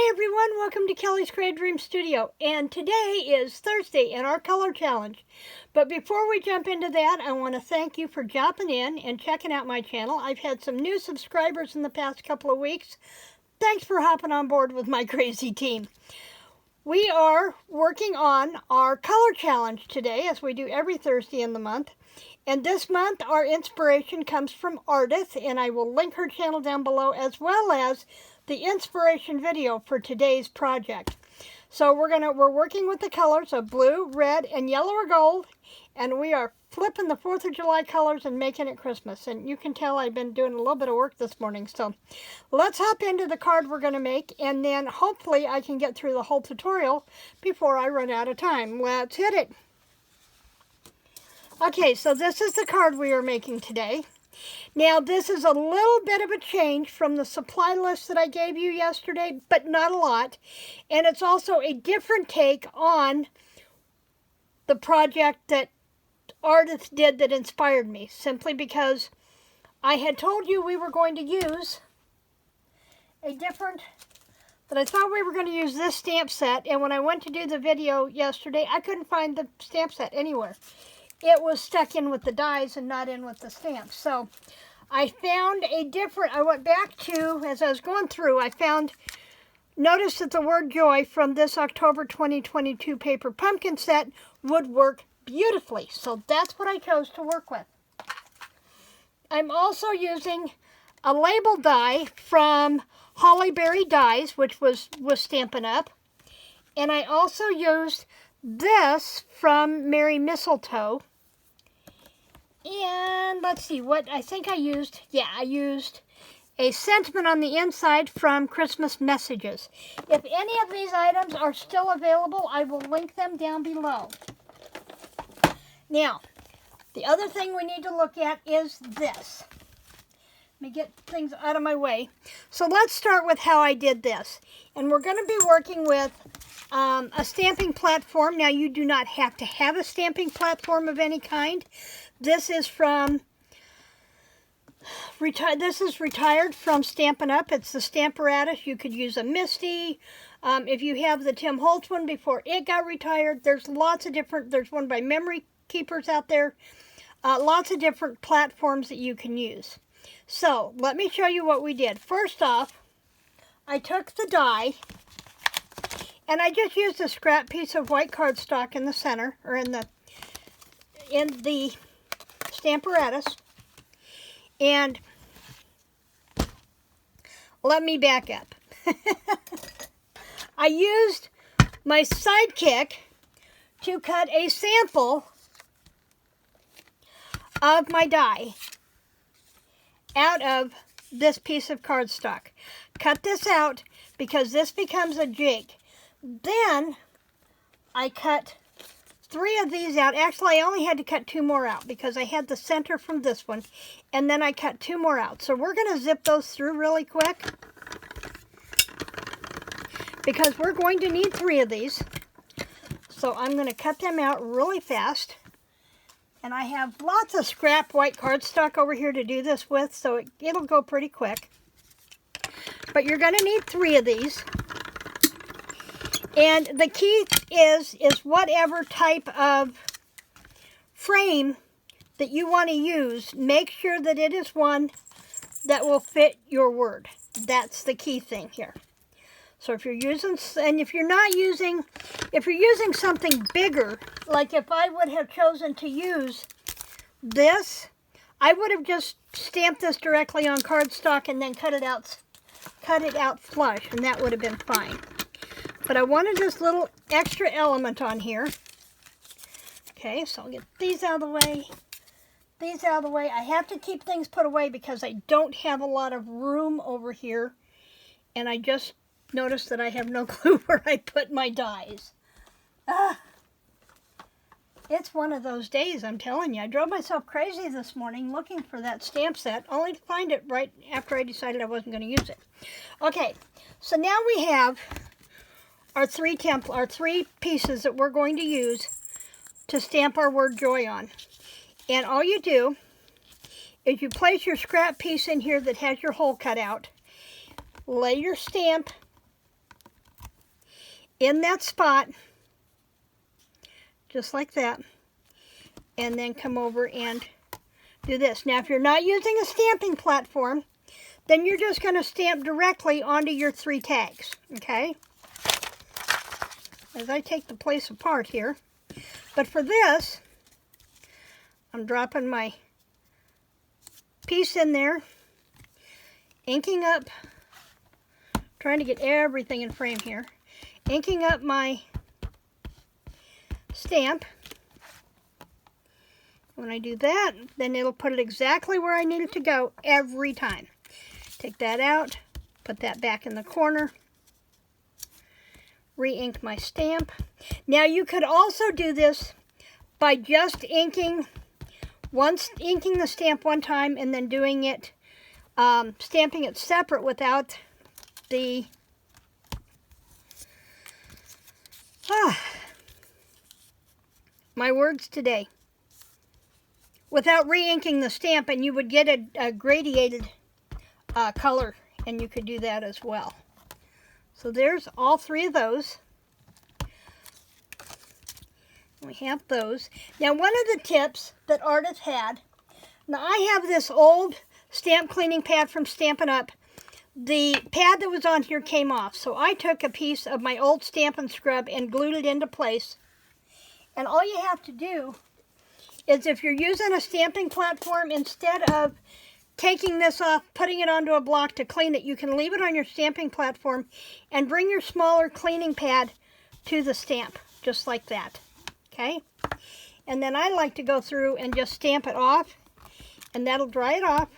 Hi everyone, welcome to Kelly's Creative Dream Studio, and today is Thursday in our color challenge. But before we jump into that, I want to thank you for jumping in and checking out my channel. I've had some new subscribers in the past couple of weeks. Thanks for hopping on board with my crazy team. We are working on our color challenge today, as we do every Thursday in the month. And this month our inspiration comes from Ardith, and I will link her channel down below, as well as the inspiration video for today's project. So we're working with the colors of blue, red, and yellow or gold, and we are flipping the 4th of July colors and making it Christmas. And you can tell I've been doing a little bit of work this morning. So let's hop into the card we're going to make, and then hopefully I can get through the whole tutorial before I run out of time. Let's hit it. Okay, so this is the card we are making today. Now, this is a little bit of a change from the supply list that I gave you yesterday, but not a lot. And it's also a different take on the project that Ardith did that inspired me, simply because I had told you we were going to use that I thought we were going to use this stamp set, and when I went to do the video yesterday, I couldn't find the stamp set anywhere. It was stuck in with the dies and not in with the stamps. So I found I went back to, as I was going through, noticed that the word joy from this October 2022 paper pumpkin set would work beautifully. So that's what I chose to work with. I'm also using a label die from Holly Berry Dies, which was Stampin' Up. And I also used this from Merry Mistletoe. And let's see what I think I used. Yeah, I used a sentiment on the inside from Christmas Messages. If any of these items are still available, I will link them down below. Now, the other thing we need to look at is this. Let me get things out of my way. So let's start with how I did this. And we're going to be working with a stamping platform. Now, you do not have to have a stamping platform of any kind. This is retired from Stampin' Up. It's the Stamparatus. You could use a Misty. If you have the Tim Holtz one before it got retired, there's lots of different, there's one by Memory Keepers out there. Lots of different platforms that you can use. So, let me show you what we did. First off, I took the die, and I just used a scrap piece of white cardstock in the center, or in the Stamparatus. And let me back up. I used my Sidekick to cut a sample of my die out of this piece of cardstock. Cut this out because this becomes a jig. Then I cut 3 of these out. Actually, I only had to cut 2 more out because I had the center from this one, and then I cut 2 more out. So we're going to zip those through really quick because we're going to need 3 of these. So I'm going to cut them out really fast. And I have lots of scrap white cardstock over here to do this with, so it'll go pretty quick. But you're going to need 3 of these. And the key is whatever type of frame that you want to use, make sure that it is one that will fit your word. That's the key thing here. So if you're using something bigger, like if I would have chosen to use this, I would have just stamped this directly on cardstock and then cut it out flush, and that would have been fine. But I wanted this little extra element on here. Okay, so I'll get these out of the way. These out of the way. I have to keep things put away because I don't have a lot of room over here. And I just noticed that I have no clue where I put my dies. It's one of those days, I'm telling you. I drove myself crazy this morning looking for that stamp set, only to find it right after I decided I wasn't going to use it. Okay, so now we have our 3 pieces that we're going to use to stamp our word joy on. And all you do is you place your scrap piece in here that has your hole cut out, lay your stamp in that spot, just like that, and then come over and do this. Now, if you're not using a stamping platform, then you're just going to stamp directly onto your 3 tags, okay? As I take the place apart here. But for this, I'm dropping my piece in there, inking up, trying to get everything in frame here, inking up my stamp. When I do that, then it'll put it exactly where I need it to go every time. Take that out, put that back in the corner, re-ink my stamp. Now you could also do this by just inking the stamp one time and then doing it, stamping it separate without the, my words today. Without re-inking the stamp, and you would get a gradiated color, and you could do that as well. So there's all 3 of those. We have those. Now, one of the tips that artists had, now I have this old stamp cleaning pad from Stampin' Up. The pad that was on here came off, so I took a piece of my old Stampin' Scrub and glued it into place. And all you have to do is, if you're using a stamping platform, instead of taking this off, putting it onto a block to clean it, you can leave it on your stamping platform and bring your smaller cleaning pad to the stamp, just like that, okay? And then I like to go through and just stamp it off, and that'll dry it off,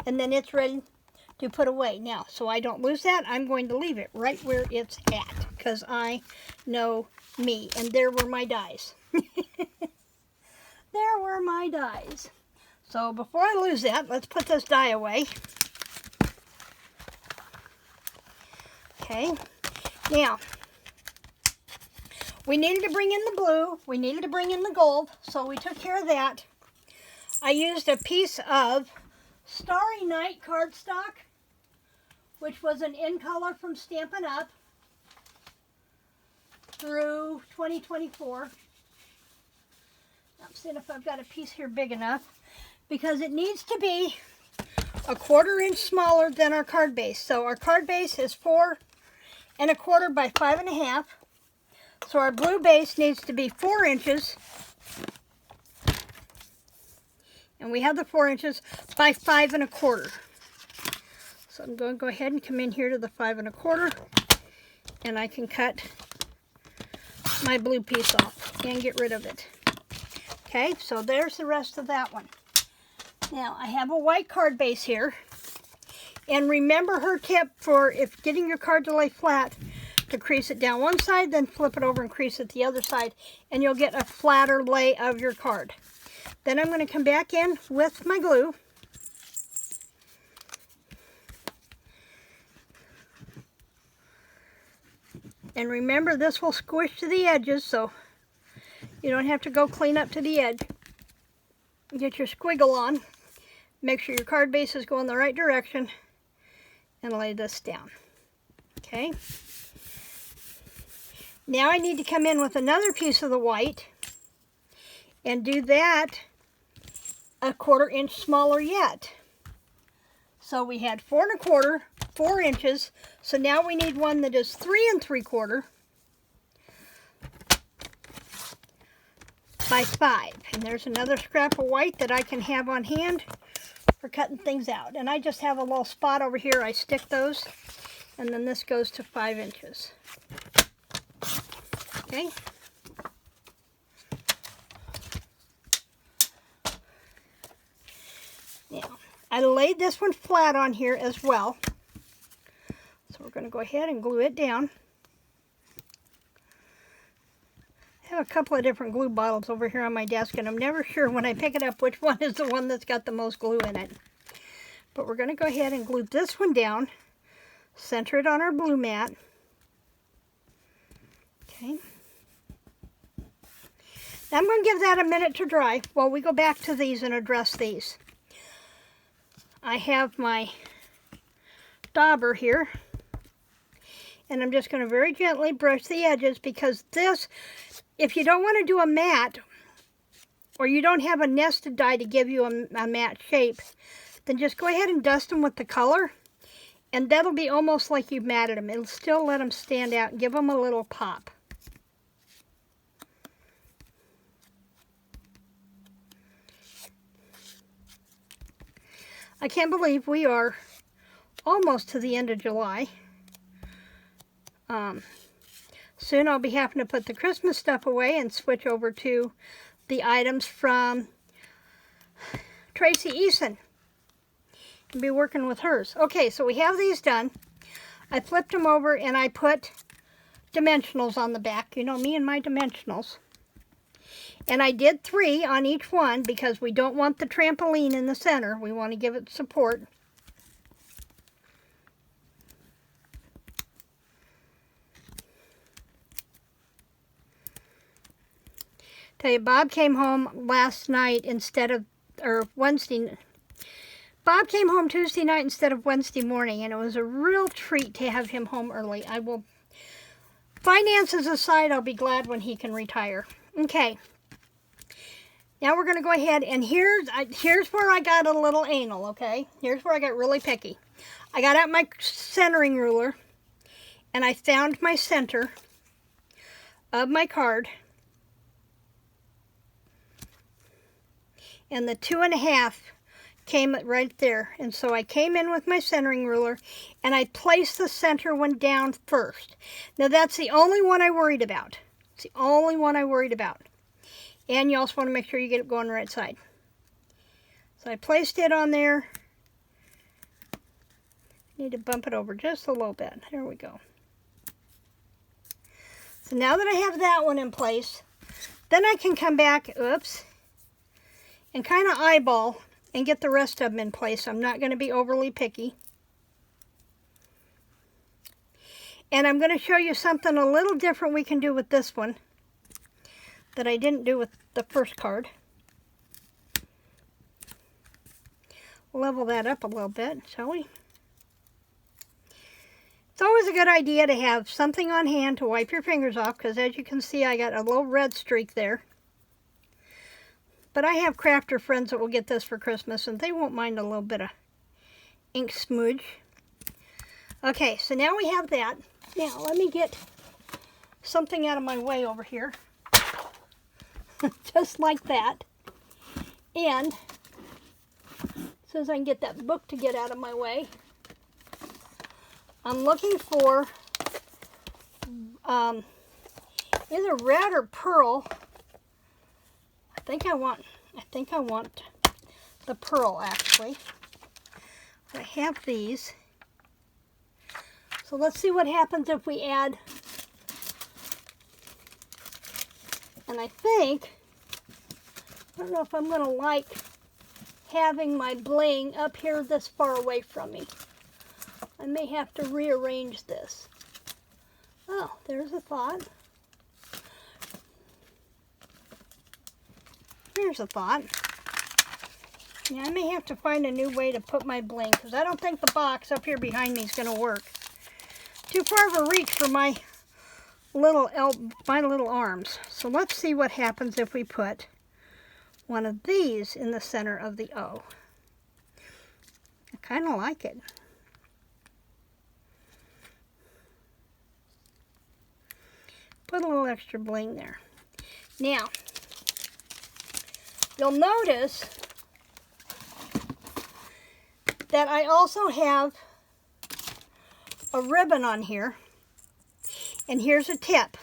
and then it's ready to put away. Now, so I don't lose that, I'm going to leave it right where it's at, because I know me, and there were my dies. There were my dies. So before I lose that, let's put this die away. Okay. Now, we needed to bring in the blue. We needed to bring in the gold. So we took care of that. I used a piece of Starry Night cardstock, which was an in color from Stampin' Up through 2024. I'm seeing if I've got a piece here big enough, because it needs to be a 1/4 inch smaller than our card base. So our card base is 4 1/4 by 5 1/2. So our blue base needs to be 4 inches, and we have the 4 inches by 5 1/4. So I'm going to go ahead and come in here to the 5 1/4, and I can cut my blue piece off and get rid of it. Okay, so there's the rest of that one. Now, I have a white card base here. And remember her tip for if getting your card to lay flat, to crease it down one side, then flip it over and crease it the other side, and you'll get a flatter lay of your card. Then I'm going to come back in with my glue. And remember, this will squish to the edges, so you don't have to go clean up to the edge. Get your squiggle on. Make sure your card base is going the right direction. And lay this down. Okay. Now I need to come in with another piece of the white and do that a 1/4 inch smaller yet. So we had 4 1/4, 4 inches. So now we need one that is 3 3/4 by 5. And there's another scrap of white that I can have on hand for cutting things out. And I just have a little spot over here. I stick those, and then this goes to 5 inches. Okay. Now, I laid this one flat on here as well. So we're going to go ahead and glue it down. I have a couple of different glue bottles over here on my desk, and I'm never sure when I pick it up which one is the one that's got the most glue in it. But we're going to go ahead and glue this one down, center it on our blue mat. Okay. Now I'm going to give that a minute to dry while we go back to these and address these. I have my dauber here, And I'm just going to very gently brush the edges, because this, if you don't want to do a matte, or you don't have a nested die to give you a matte shape, then just go ahead and dust them with the color, and that'll be almost like you've matted them. It'll still let them stand out and give them a little pop. I can't believe we are almost to the end of July. Soon I'll be having to put the Christmas stuff away and switch over to the items from Tracy Eason and be working with hers. Okay, so we have these done. I flipped them over and I put dimensionals on the back. You know me and my dimensionals. And I did 3 on each one because we don't want the trampoline in the center. We want to give it support. Tell you, Bob came home last night instead of, or Wednesday. Bob came home Tuesday night instead of Wednesday morning, and it was a real treat to have him home early. I will, finances aside, I'll be glad when he can retire. Okay. Now we're going to go ahead, and here's where I got a little anal, okay? Here's where I got really picky. I got out my centering ruler, and I found my center of my card. And the 2.5 came right there. And so I came in with my centering ruler, and I placed the center one down first. Now that's the only one I worried about. It's the only one I worried about. And you also want to make sure you get it going right side. So I placed it on there. Need to bump it over just a little bit. There we go. So now that I have that one in place, then I can come back, oops, and kind of eyeball and get the rest of them in place. I'm not going to be overly picky. And I'm going to show you something a little different we can do with this one that I didn't do with the first card. Level that up a little bit, shall we? It's always a good idea to have something on hand to wipe your fingers off, because as you can see, I got a little red streak there. But I have crafter friends that will get this for Christmas, and they won't mind a little bit of ink smudge. Okay, so now we have that. Now, let me get something out of my way over here. Just like that. And, as soon as I can get that book to get out of my way, I'm looking for either red or pearl. I think I want the pearl, actually. I have these. So let's see what happens if we add. And I don't know if I'm going to like having my bling up here this far away from me. I may have to rearrange this. Oh, there's a thought. Here's a thought. Yeah, I may have to find a new way to put my bling, because I don't think the box up here behind me is going to work. Too far of a reach for my little arms. So let's see what happens if we put one of these in the center of the O. I kind of like it. Put a little extra bling there. Now, you'll notice that I also have a ribbon on here. And here's a tip.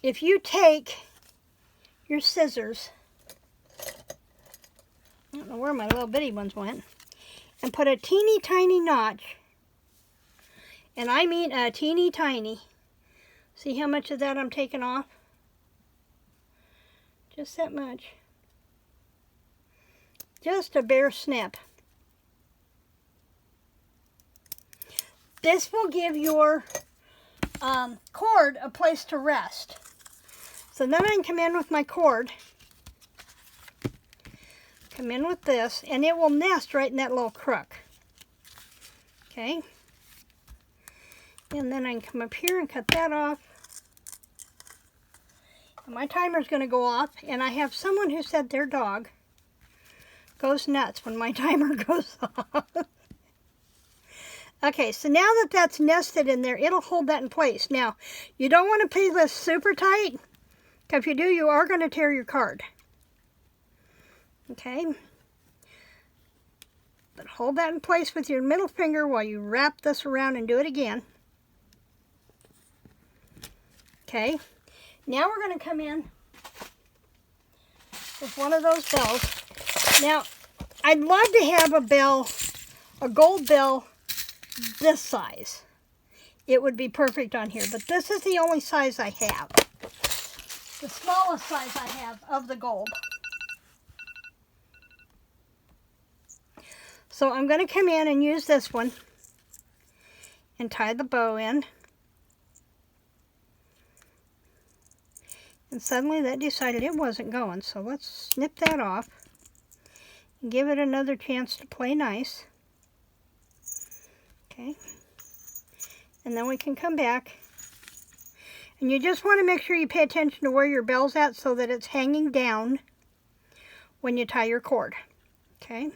If you take your scissors, I don't know where my little bitty ones went, and put a teeny tiny notch, and I mean a teeny tiny. See how much of that I'm taking off? Just that much. Just a bare snip. This will give your cord a place to rest. So then I can come in with my cord, come in with this, and it will nest right in that little crook. Okay? And then I can come up here and cut that off. And my timer's going to go off, and I have someone who said their dog goes nuts when my timer goes off. Okay, so now that that's nested in there, it'll hold that in place. Now, you don't want to pin this super tight, because if you do, you are going to tear your card. Okay? But hold that in place with your middle finger while you wrap this around and do it again. Okay? Now we're going to come in with one of those bells. Now, I'd love to have a bell, a gold bell, this size. It would be perfect on here, but this is the only size I have. The smallest size I have of the gold. So I'm going to come in and use this one and tie the bow in. And suddenly that decided it wasn't going, so let's snip that off and give it another chance to play nice. Okay, and then we can come back, and you just want to make sure you pay attention to where your bell's at so that it's hanging down when you tie your cord. Okay,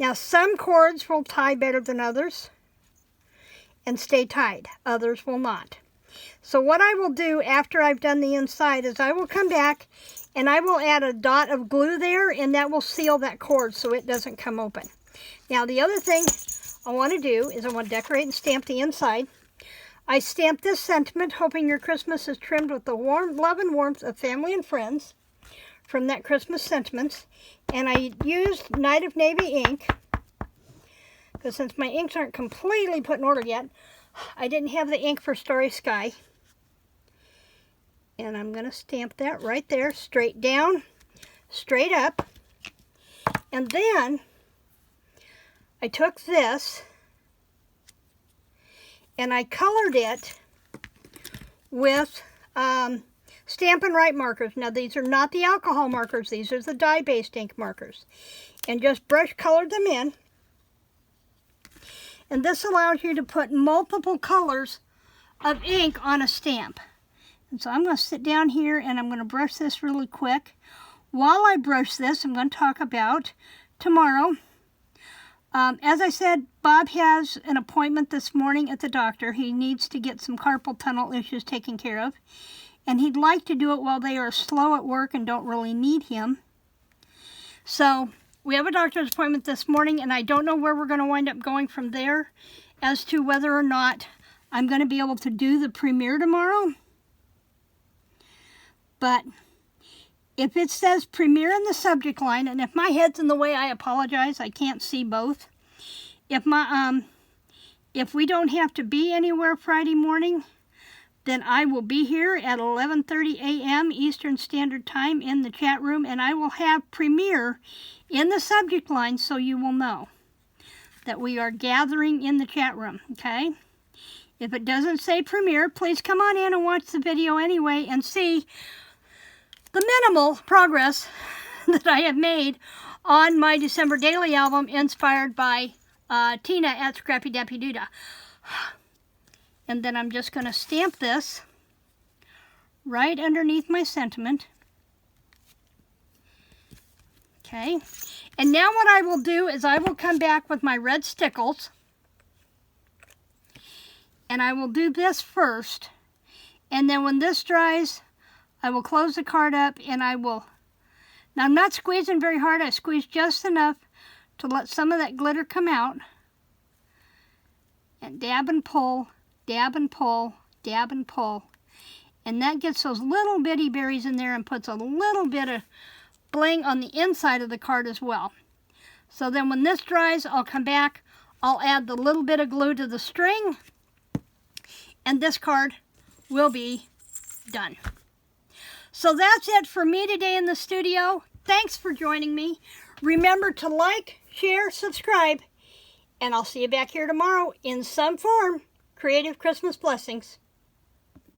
now some cords will tie better than others and stay tied, others will not. So what I will do after I've done the inside is I will come back and I will add a dot of glue there, and that will seal that cord so it doesn't come open. Now the other thing I want to do is I want to decorate and stamp the inside. I stamped this sentiment, hoping your Christmas is trimmed with the warm love and warmth of family and friends, from that Christmas sentiments. And I used Night of Navy ink, because since my inks aren't completely put in order yet, I didn't have the ink for Starry Sky. And I'm going to stamp that right there, straight down, straight up. And then I took this and I colored it with Stampin' Write markers. Now these are not the alcohol markers, these are the dye-based ink markers. And just brush colored them in. And this allows you to put multiple colors of ink on a stamp. And so I'm going to sit down here and I'm going to brush this really quick. While I brush this, I'm going to talk about tomorrow. As I said, Bob has an appointment this morning at the doctor. He needs to get some carpal tunnel issues taken care of. And he'd like to do it while they are slow at work and don't really need him. So we have a doctor's appointment this morning, and I don't know where we're going to wind up going from there as to whether or not I'm going to be able to do the premiere tomorrow. But if it says premiere in the subject line, and if my head's in the way, I apologize. I can't see both. If we don't have to be anywhere Friday morning, then I will be here at 11:30 a.m. Eastern Standard Time in the chat room, and I will have premiere in the subject line so you will know that we are gathering in the chat room, okay? If it doesn't say premiere, please come on in and watch the video anyway and see the minimal progress that I have made on my December Daily album inspired by Tina at Scrappy Dappy Doodah. And then I'm just going to stamp this right underneath my sentiment. Okay. And now what I will do is I will come back with my red stickles. And I will do this first. And then when this dries, I will close the card up and I will... Now I'm not squeezing very hard. I squeeze just enough to let some of that glitter come out. And dab and pull, dab and pull, dab and pull. And that gets those little bitty berries in there and puts a little bit of bling on the inside of the card as well. So then when this dries, I'll come back, I'll add the little bit of glue to the string, and this card will be done. So that's it for me today in the studio. Thanks for joining me. Remember to like, share, subscribe, and I'll see you back here tomorrow in some form. Creative Christmas blessings.